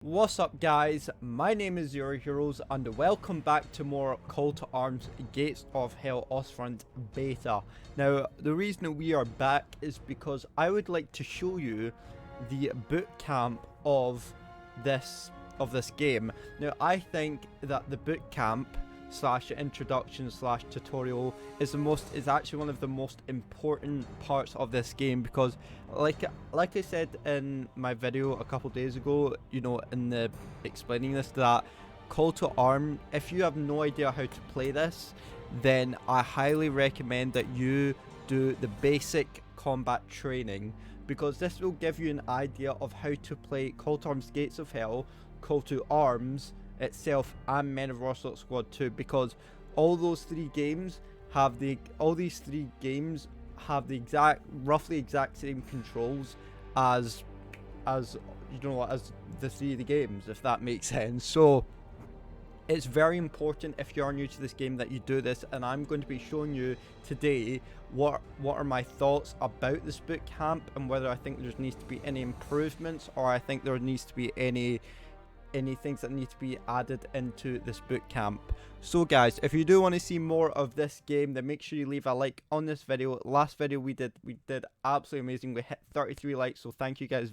What's up guys, my name is Zero Heroes and welcome back to more Call to Arms Gates of Hell Ostfront Beta. Now the reason we are back is because I would like to show you the boot camp of this game. Now I think that the boot camp slash introduction slash tutorial is actually one of the most important parts of this game, because like I said in my video a couple days ago, you know, in the explaining this, that Call to Arm, if you have no idea how to play this, then I highly recommend that you do the basic combat training, because this will give you an idea of how to play Call to Arms Gates of Hell, Call to Arms itself, and Men of Warsaw Squad 2, because all these three games have the roughly exact same controls as you know, as the three of the games, if that makes sense. So it's very important, if you are new to this game, that you do this, and I'm going to be showing you today what are my thoughts about this boot camp, and whether I think there needs to be any improvements, or I think there needs to be any things that need to be added into this boot camp. So guys, if you do want to see more of this game, then make sure you leave a like on this video. Last video we did absolutely amazing. We hit 33 likes, so thank you guys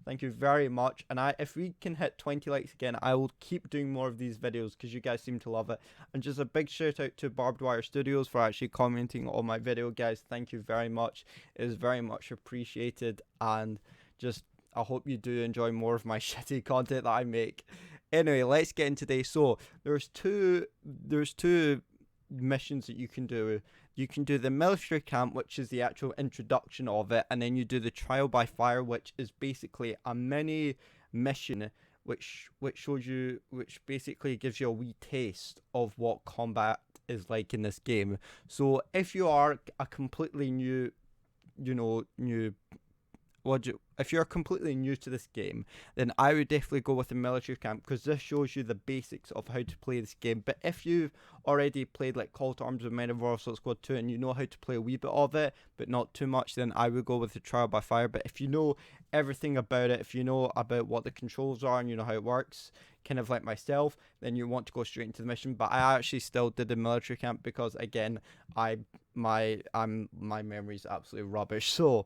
thank you very much. And if we can hit 20 likes again, I will keep doing more of these videos because you guys seem to love it. And just a big shout out to Barbed Wire Studios for actually commenting on my video, guys. Thank you very much. It is very much appreciated, and just I hope you do enjoy more of my shitty content that I make. Anyway, let's get into today. So there's two missions that you can do. You can do the military camp, which is the actual introduction of it, and then you do the trial by fire, which is basically a mini mission which basically gives you a wee taste of what combat is like in this game. So if you are a completely new, if you're completely new to this game, then I would definitely go with the military camp, because this shows you the basics of how to play this game. But if you've already played like Call to Arms with Men of Warsaw Squad 2 and you know how to play a wee bit of it but not too much, then I would go with the trial by fire. But if you know everything about it, if you know about what the controls are and you know how it works, kind of like myself, then you want to go straight into the mission. But I actually still did the military camp because, again, my memory is absolutely rubbish. So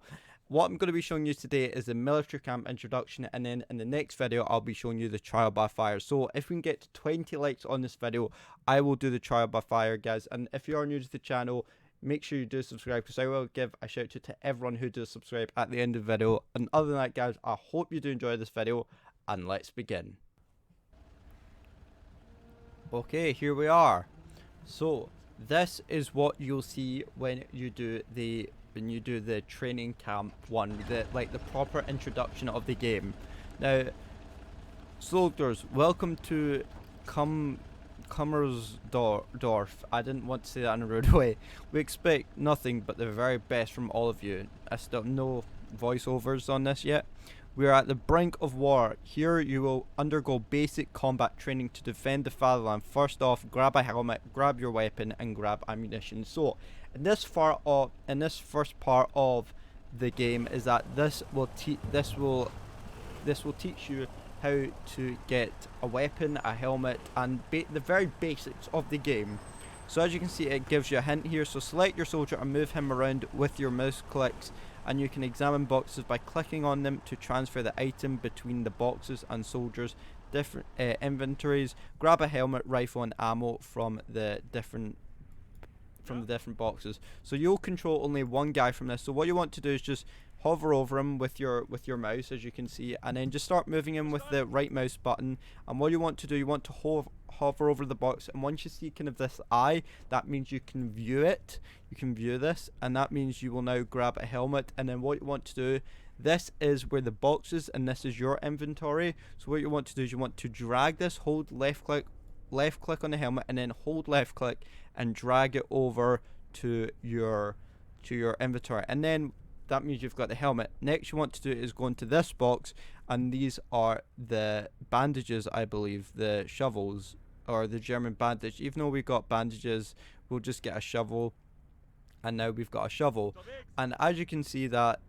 what I'm going to be showing you today is the military camp introduction, and then in the next video I'll be showing you the trial by fire. So if we can get to 20 likes on this video, I will do the trial by fire, guys. And if you are new to the channel, make sure you do subscribe, because I will give a shout out to everyone who does subscribe at the end of the video. And other than that, guys, I hope you do enjoy this video, and let's begin. Okay, here we are. So this is what you'll see when you do the training camp one, like the proper introduction of the game. Now, soldiers, welcome to Kummersdorf. I didn't want to say that in a rude way. We expect nothing but the very best from all of you. I still have no voiceovers on this yet. We are at the brink of war. Here you will undergo basic combat training to defend the fatherland. First off, grab a helmet, grab your weapon, and grab ammunition. So in this first part of the game is that this will teach you how to get a weapon, a helmet, and the very basics of the game. So as you can see, it gives you a hint here. So select your soldier and move him around with your mouse clicks, and you can examine boxes by clicking on them to transfer the item between the boxes and soldiers' different inventories. Grab a helmet, rifle, and ammo from the different boxes. So you'll control only one guy from this. So what you want to do is just hover over him with your mouse, as you can see, and then just start moving him with the right mouse button. And what you want to do, you want to hover over the box, and once you see kind of this eye, that means you can view it. You can view this, and that means you will now grab a helmet. And then what you want to do, this is where the box is, and this is your inventory. So what you want to do is you want to drag this, hold left click on the helmet, and then hold left click and drag it over to your inventory, and then that means you've got the helmet. Next you want to do is go into this box, and these are the bandages, I believe, the shovels, or the German bandage. Even though we got bandages, we'll just get a shovel. and now we've got a shovel. And as you can see that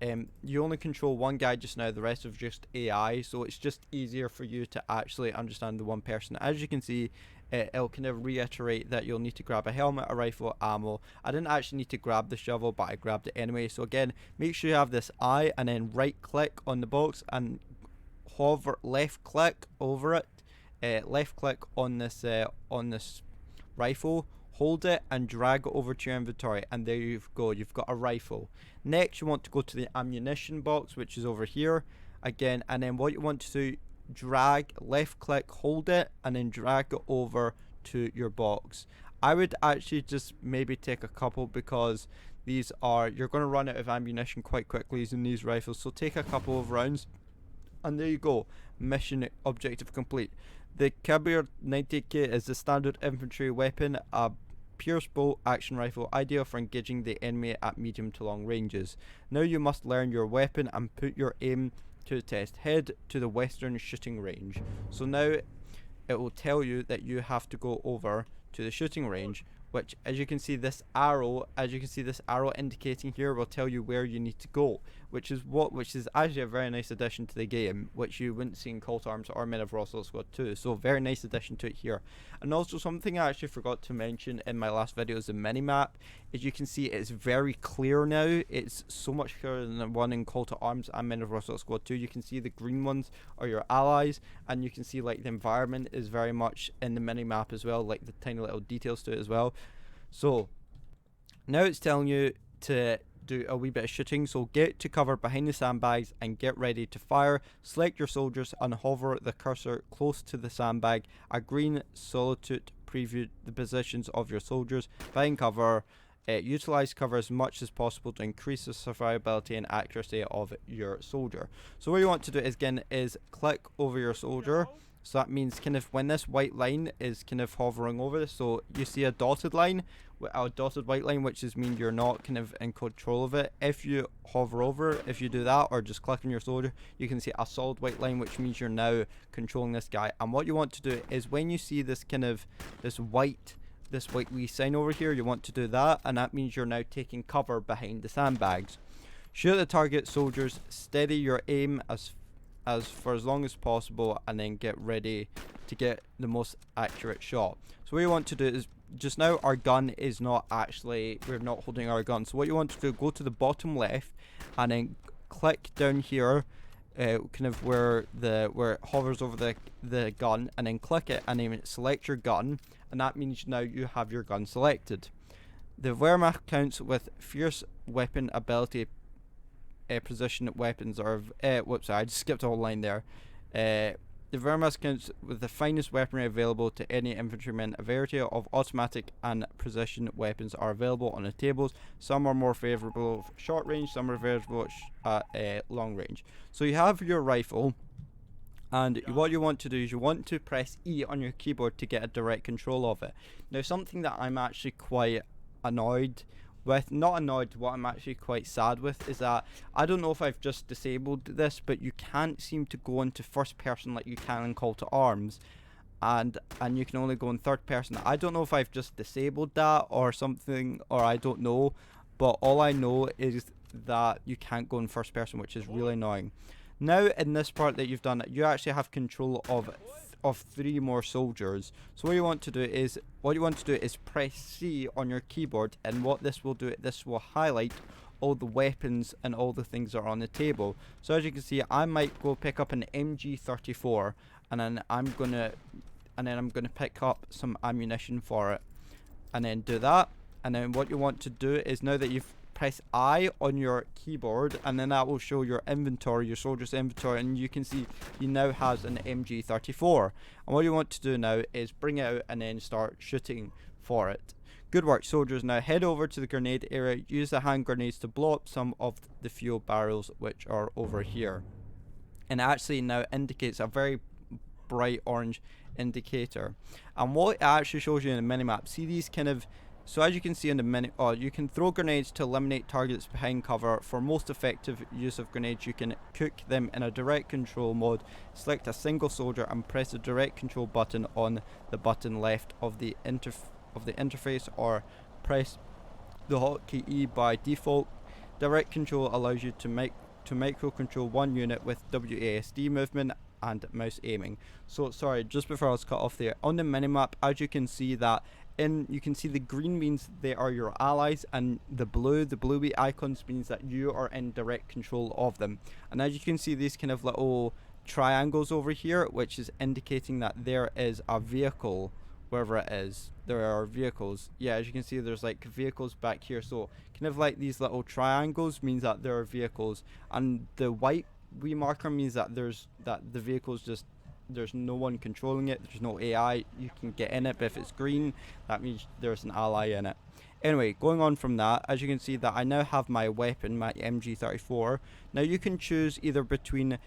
you only control one guy just now, the rest of just AI, so it's just easier for you to actually understand the one person. As you can see, it'll kind of reiterate that you'll need to grab a helmet, a rifle, ammo. I didn't actually need to grab the shovel, but I grabbed it anyway. So again, make sure you have this eye and then right click on the box and hover, left click over it, left click on this rifle, hold it and drag it over to your inventory, and there you go, you've got a rifle. Next you want to go to the ammunition box, which is over here again, and then what you want to do, drag, left click, hold it, and then drag it over to your box. I would actually just maybe take a couple, because these are, you're going to run out of ammunition quite quickly using these rifles, so take a couple of rounds. And there you go, mission objective complete. The Caliber 90K is the standard infantry weapon, a pierce bolt action rifle, ideal for engaging the enemy at medium to long ranges. Now you must learn your weapon and put your aim to the test. Head to the western shooting range. So now it will tell you that you have to go over to the shooting range, which, as you can see, this arrow indicating here will tell you where you need to go, which is actually a very nice addition to the game, which you wouldn't see in Call to Arms or Men of Roswell Squad 2. So very nice addition to it here. And also something I actually forgot to mention in my last video is the minimap. As you can see, it's very clear now. It's so much clearer than the one in Call to Arms and Men of Roswell Squad 2. You can see the green ones are your allies, and you can see like the environment is very much in the minimap as well, like the tiny little details to it as well. So now it's telling you to do a wee bit of shooting, so get to cover behind the sandbags and get ready to fire. Select your soldiers and hover the cursor close to the sandbag. A green solitude preview the positions of your soldiers. Find cover. Utilize cover as much as possible to increase the survivability and accuracy of your soldier. So what you want to do is, again, is click over your soldier. So that means kind of when this white line is kind of hovering over this, so you see a dotted line, a dotted white line, which is mean you're not kind of in control of it. If you hover over, if you do that, or just click on your soldier, you can see a solid white line, which means you're now controlling this guy. And what you want to do is, when you see this kind of this white wee sign over here, you want to do that, and that means you're now taking cover behind the sandbags. Shoot the target soldiers, steady your aim for as long as possible, and then get ready to get the most accurate shot. So what you want to do is, just now our gun is not actually, we're not holding our gun, so what you want to do, go to the bottom left and then click down here, kind of where it hovers over the gun, and then click it and then select your gun, and that means now you have your gun selected. The Wehrmacht counts with fierce weapon ability position weapons, or whoops, I just skipped a whole line there. The Wehrmacht counts with the finest weaponry available to any infantryman. A variety of automatic and precision weapons are available on the tables. Some are more favourable for short range, some are favourable at long range. So you have your rifle, and what you want to do is you want to press E on your keyboard to get a direct control of it. Now, something that I'm actually quite annoyed with, not annoyed, what I'm actually quite sad with, is that I don't know if I've just disabled this, but you can't seem to go into first person like you can in Call to Arms, and you can only go in third person. I don't know if I've just disabled that or something, or I don't know, but all I know is that you can't go in first person, which is really annoying. Now in this part that you've done, you actually have control of 3 more soldiers. So what you want to do is press C on your keyboard, and what this will do, this will highlight all the weapons and all the things that are on the table. So as you can see, I might go pick up an MG34, and then I'm gonna pick up some ammunition for it, and then do that. And then what you want to do is, now that you've press I on your keyboard, and then that will show your inventory, your soldier's inventory, and you can see he now has an MG34. And what you want to do now is bring it out and then start shooting for it. Good work, soldiers. Now head over to the grenade area. Use the hand grenades to blow up some of the fuel barrels, which are over here. And it actually now indicates a very bright orange indicator. And what it actually shows you in the minimap, see these kind of, so as you can see in the you can throw grenades to eliminate targets behind cover. For most effective use of grenades, you can cook them in a direct control mode. Select a single soldier and press the direct control button on the button left of the interface, or press the hotkey E by default. Direct control allows you to micro control one unit with WASD movement and mouse aiming. So sorry, just before I was cut off there, on the minimap, as you can see that you can see the green means they are your allies, and the bluey icons means that you are in direct control of them. And as you can see, these kind of little triangles over here, which is indicating that there is a vehicle wherever it is. There are vehicles. Yeah, as you can see, there's like vehicles back here. So kind of like these little triangles means that there are vehicles, and the white wee marker means that the vehicle's just, there's no one controlling it. There's no AI. You can get in it, but if it's green, that means there's an ally in it. Anyway, going on from that, as you can see that I now have my weapon, my MG34. Now you can choose either between,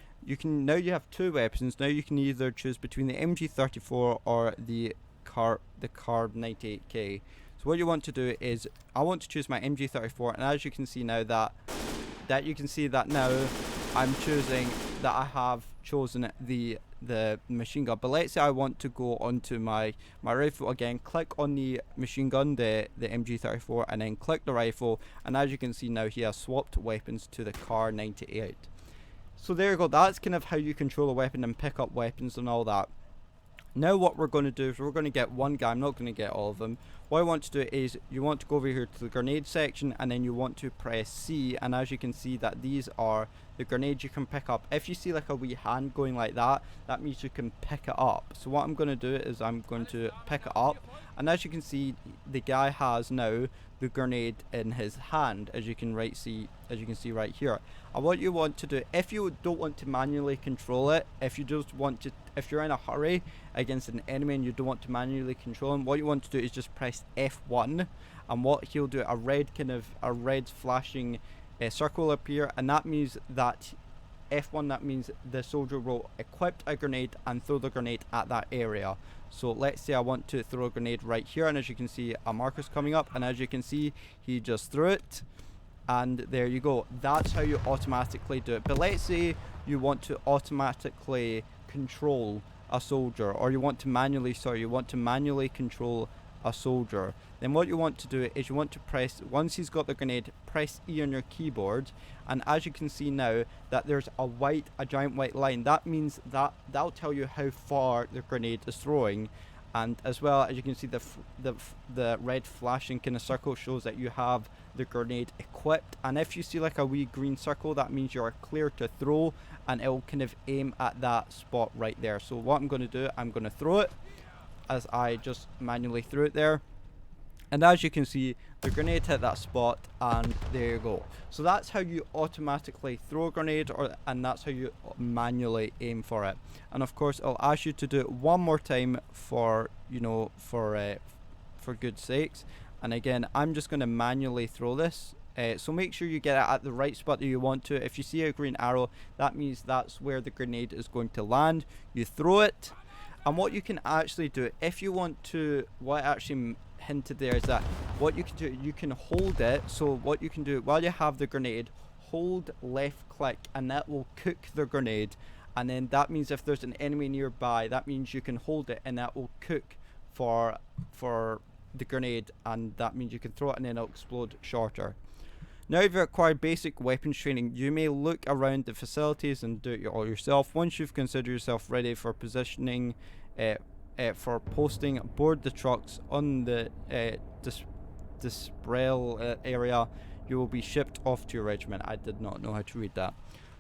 now you have two weapons. Now you can either choose between the MG34 or the Carb 98K. So what you want to do is, I want to choose my MG34, and as you can see now that you can see that now I'm choosing that I have chosen the machine gun. But let's say I want to go onto my rifle again. Click on the machine gun, the MG34, and then click the rifle, and as you can see now, he has swapped weapons to the Car 98. So there you go. That's kind of how you control a weapon and pick up weapons and all that. Now what we're going to do is we're going to get one guy. I'm not going to get all of them. What I want to do is you want to go over here to the grenade section, and then you want to press C, and as you can see that these are the grenades you can pick up. If you see like a wee hand going like that, that means you can pick it up. So what I'm going to do is I'm going to pick it up, and as you can see, the guy has now the grenade in his hand, as you can see right here. And what you want to do, if you don't want to manually control it, if you're in a hurry against an enemy and you don't want to manually control him, what you want to do is just press F1, and what he'll do, a red flashing circle will appear, and that means that F1, that means the soldier will equip a grenade and throw the grenade at that area. So let's say I want to throw a grenade right here, and as you can see, a marker's coming up, and as you can see, he just threw it, and there you go. That's how you automatically do it. But let's say you want to automatically control a soldier, or you want to manually control a soldier. Then what you want to do is you want to press, once he's got the grenade, press E on your keyboard, and as you can see now that there's a giant white line, that means that'll tell you how far the grenade is throwing. And as well, as you can see, the red flashing kind of circle shows that you have the grenade equipped, and if you see like a wee green circle, that means you're clear to throw, and it will kind of aim at that spot right there. So what I'm going to do, I'm going to throw it, as I just manually threw it there, and as you can see, the grenade hit that spot, and there you go. So that's how you automatically throw a grenade, and that's how you manually aim for it. And of course, I'll ask you to do it one more time for good sakes. And again, I'm just going to manually throw this. So make sure you get it at the right spot that you want to. If you see a green arrow, that means that's where the grenade is going to land. You throw it, and what you can actually do, if you want to, what I actually hinted there is that what you can do, you can hold it. So what you can do while you have the grenade, hold left click, and that will cook the grenade. And then that means if there's an enemy nearby, that means you can hold it, and that will cook for the grenade, and that means you can throw it and then it'll explode shorter. Now if you've acquired basic weapons training, you may look around the facilities and do it all yourself. Once you've considered yourself ready for positioning, for posting aboard the trucks on the disrail area, you will be shipped off to your regiment. I did not know how to read that.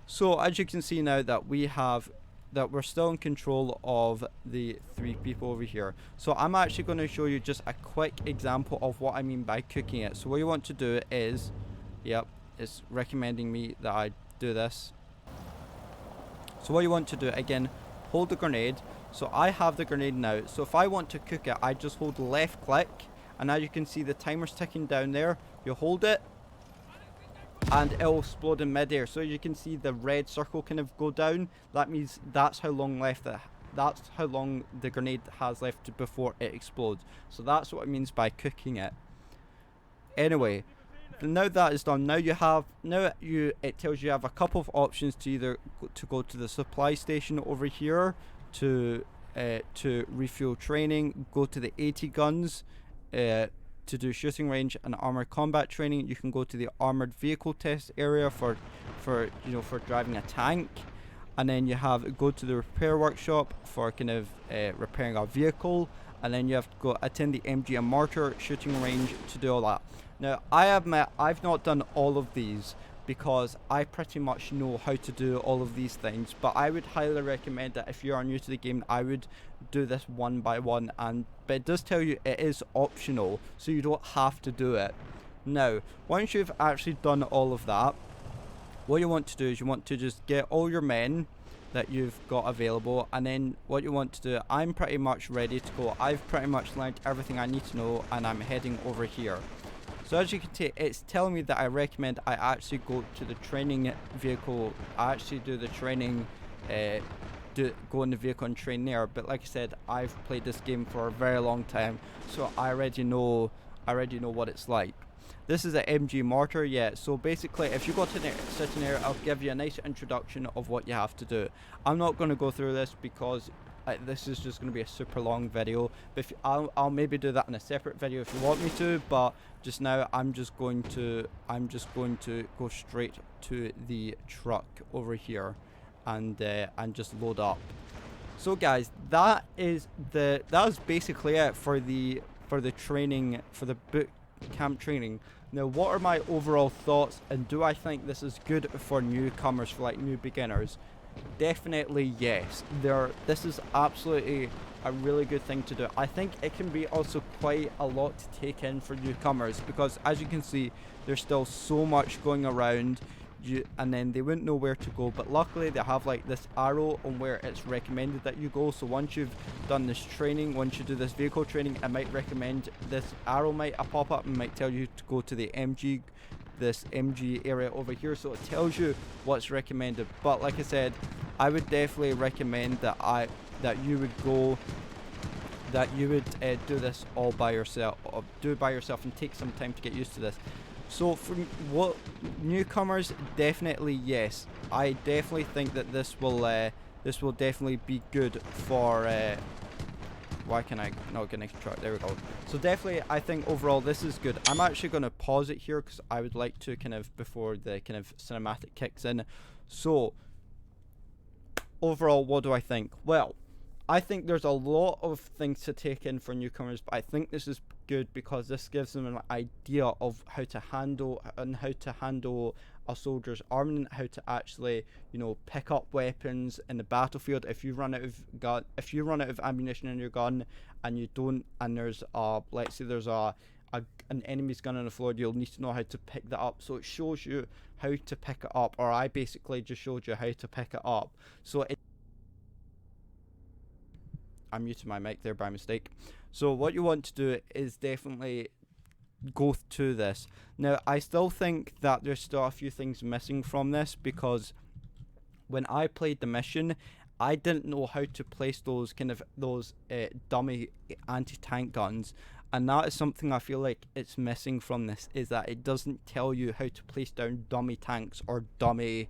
So as you can see now that we're still in control of the 3 people over here. So I'm actually going to show you just a quick example of what I mean by cooking it. So what you want to do is, it's recommending me that I do this. So what you want to do, again, hold the grenade. So I have the grenade now. So if I want to cook it, I just hold left click, and as you can see the timer's ticking down there. You hold it, and it'll explode in midair. So you can see the red circle kind of go down. That means that's how long the grenade has left before it explodes. So that's what it means by cooking it. Anyway, now that is done, it tells you have a couple of options to either go to the supply station over here to refuel training, go to the 80 guns, to do shooting range and armored combat training, you can go to the armored vehicle test area for driving a tank. And then you have go to the repair workshop for kind of repairing a vehicle, and then you have to go attend the MG and mortar shooting range to do all that. Now, I admit I've not done all of these because I pretty much know how to do all of these things, but I would highly recommend that if you are new to the game, I would do this one by one. But it does tell you it is optional, so you don't have to do it. Now, once you've actually done all of that, what you want to do is you want to just get all your men that you've got available, and then what you want to do, I'm pretty much ready to go. I've pretty much learned everything I need to know, and I'm heading over here. So as you can see, it's telling me that I recommend I actually go to the training vehicle. I actually do the training, go in the vehicle and train there. But like I said, I've played this game for a very long time, so I already know what it's like. This is an MG mortar, yeah. So basically, if you go to sitting here, I'll give you a nice introduction of what you have to do. I'm not going to go through this because this is just going to be a super long video. But I'll maybe do that in a separate video if you want me to. But just now, I'm just going to go straight to the truck over here, and just load up. So guys, that is basically it for the training, for the boot camp training. Now, what are my overall thoughts, and do I think this is good for newcomers, for like new beginners? Definitely yes. This is absolutely a really good thing to do. I think it can be also quite a lot to take in for newcomers, because as you can see, there's still so much going around. And then they wouldn't know where to go, but luckily they have like this arrow on where it's recommended that you go. So once you've done this training, once you do this vehicle training, it might recommend, this arrow might pop up and might tell you to go to the this MG area over here. So it tells you what's recommended. But like I said, I would definitely recommend that you would do this all by yourself, or do it by yourself, and take some time to get used to this. So for what newcomers, definitely yes. I definitely think that this will definitely be good for. Why can I not get next track? There we go. So definitely, I think overall this is good. I'm actually going to pause it here because I would like to kind of, before the kind of cinematic kicks in. So overall, what do I think? Well, I think there's a lot of things to take in for newcomers, but I think this is good because this gives them an idea of how to handle a soldier's armament, how to actually, pick up weapons in the battlefield. If you run out of ammunition in your gun, and you don't, and there's let's say there's an enemy's gun on the floor, you'll need to know how to pick that up. So it shows you how to pick it up, or I basically just showed you how to pick it up. So I muted my mic there by mistake. So what you want to do is definitely go to this. Now, I still think that there's still a few things missing from this, because when I played the mission, I didn't know how to place those dummy anti-tank guns, and that is something I feel like it's missing from this, is that it doesn't tell you how to place down dummy tanks or dummy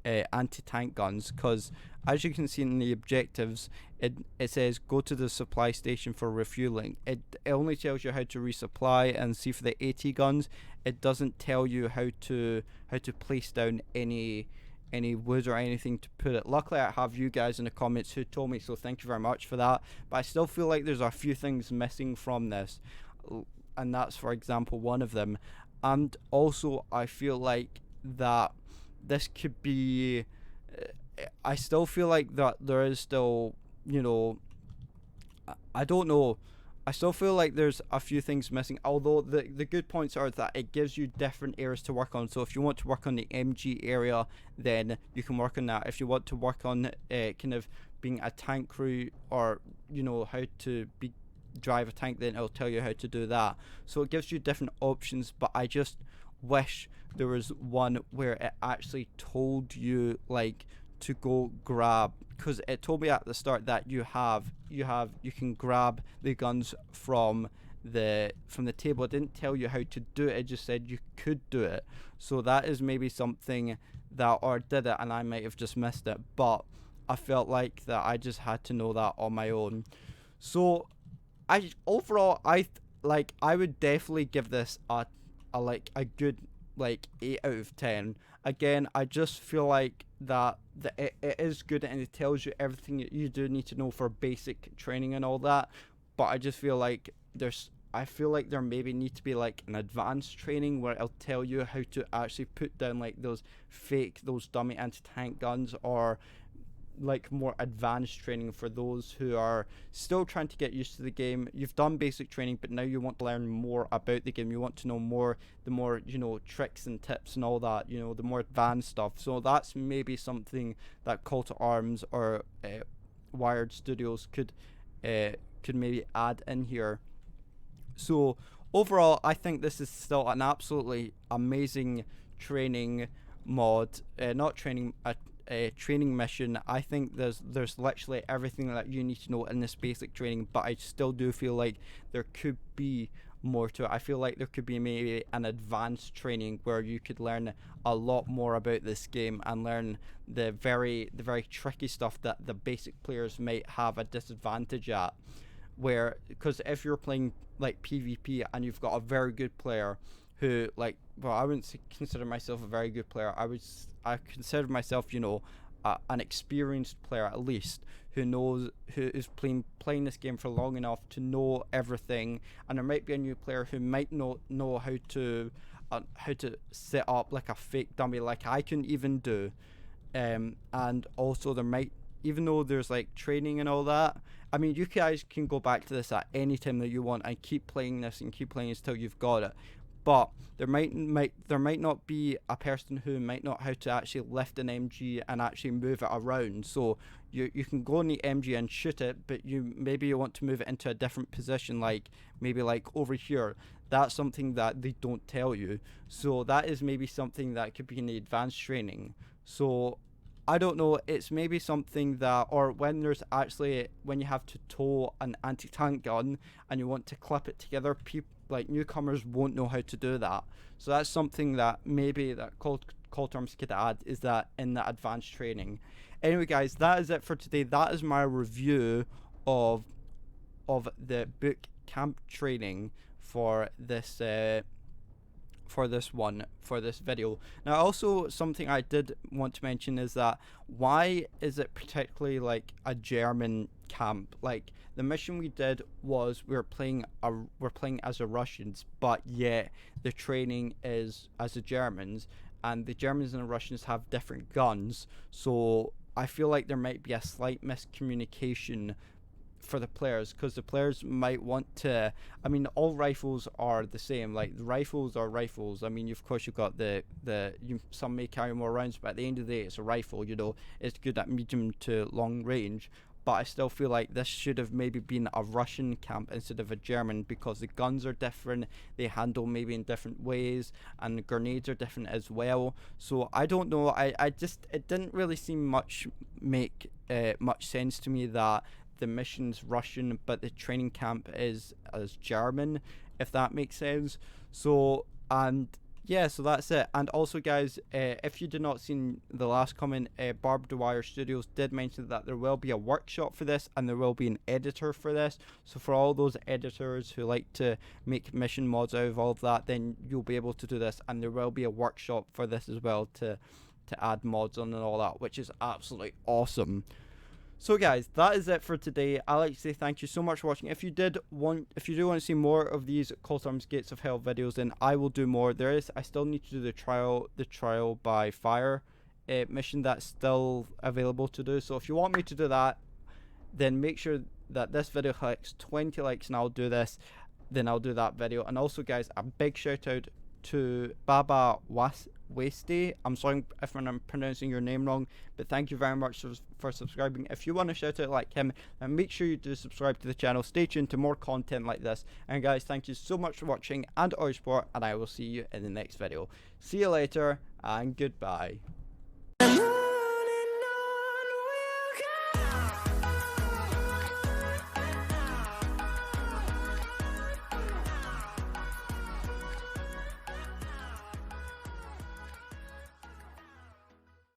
anti-tank guns, because as you can see in the objectives, it says go to the supply station for refueling. It only tells you how to resupply and see for the AT guns. It doesn't tell you how to place down any wood or anything to put it. Luckily, I have you guys in the comments who told me, so thank you very much for that. But I still feel like there's a few things missing from this, and that's, for example, one of them. And also, I feel like that this could be, I still feel like that there is still, I don't know, I still feel like there's a few things missing, although the good points are that it gives you different areas to work on. So if you want to work on the MG area, then you can work on that. If you want to work on kind of being a tank crew, or how to drive a tank, then it'll tell you how to do that. So it gives you different options, but I just wish there was one where it actually told you like to go grab, because it told me at the start that you can grab the guns from the table. It didn't tell you how to do it, it just said you could do it. So that is maybe something that, or did it and I might have just missed it, but I felt like that I just had to know that on my own. So overall I would definitely give this a good like 8 out of 10. Again, I just feel like that it is good and it tells you everything you do need to know for basic training and all that. But I just feel like I feel like there maybe need to be like an advanced training where it'll tell you how to actually put down like those dummy anti-tank guns, or like more advanced training for those who are still trying to get used to the game. You've done basic training, but now you want to learn more about the game. You want to know more, the more, tricks and tips and all that, the more advanced stuff. So that's maybe something that Call to Arms or Wired Studios could maybe add in here. So overall, I think this is still an absolutely amazing training mod, not training, a training mission. I think there's literally everything that you need to know in this basic training, but I still do feel like there could be more to it. I feel like there could be maybe an advanced training where you could learn a lot more about this game and learn the very tricky stuff that the basic players might have a disadvantage at. Where, because if you're playing like PvP and you've got a very good player who, like, well, I wouldn't consider myself a very good player. I consider myself, an experienced player at least, who is playing this game for long enough to know everything. And there might be a new player who might not know how to set up like a fake dummy, like I can even do. And also there might, even though there's like training and all that, I mean, you guys can go back to this at any time that you want and keep playing this and keep playing until you've got it. But there might not be a person who might not know how to actually lift an MG and actually move it around. So you can go on the MG and shoot it, but maybe you want to move it into a different position, like maybe like over here. That's something that they don't tell you. So that is maybe something that could be in the advanced training. So I don't know, it's maybe something that, or when you have to tow an anti-tank gun and you want to clip it together, like newcomers won't know how to do that. So that's something that maybe that Call to Arms could add, is that in the advanced training. Anyway guys, that is it for today. That is my review of the boot camp training for this video. Now also something I did want to mention is that why is it particularly like a German camp? Like the mission we did was we're playing as the Russians, but yet the training is as the Germans, and the Germans and the Russians have different guns. So I feel like there might be a slight miscommunication for the players, because the players might want to, I mean, all rifles are the same. Like rifles are rifles. I mean, of course you've got some may carry more rounds, but at the end of the day it's a rifle. It's good at medium to long range. But I still feel like this should have maybe been a Russian camp instead of a German, because the guns are different, they handle maybe in different ways, and the grenades are different as well. So I don't know, it didn't really seem make much sense to me that the mission's Russian but the training camp is as German, if that makes sense. So, and yeah, so that's it. And also guys, if you did not see the last comment, Barbed Wire Studios did mention that there will be a workshop for this and there will be an editor for this. So for all those editors who like to make mission mods out of all of that, then you'll be able to do this, and there will be a workshop for this as well to add mods on and all that, which is absolutely awesome. So guys, that is it for today. I'd like to say thank you so much for watching. If you do want to see more of these Call to Arms Gates of Hell videos, then I will do more. I still need to do the trial by fire mission that's still available to do. So if you want me to do that, then make sure that this video hits 20 likes and I'll do this. Then I'll do that video. And also guys, a big shout out to Baba Waste. I'm sorry if I'm pronouncing your name wrong, but thank you very much for subscribing. If you want to shout out like him, then make sure you do subscribe to the channel. Stay tuned to more content like this. And guys, thank you so much for watching, and enjoy sport, and I will see you in the next video. See you later, and goodbye.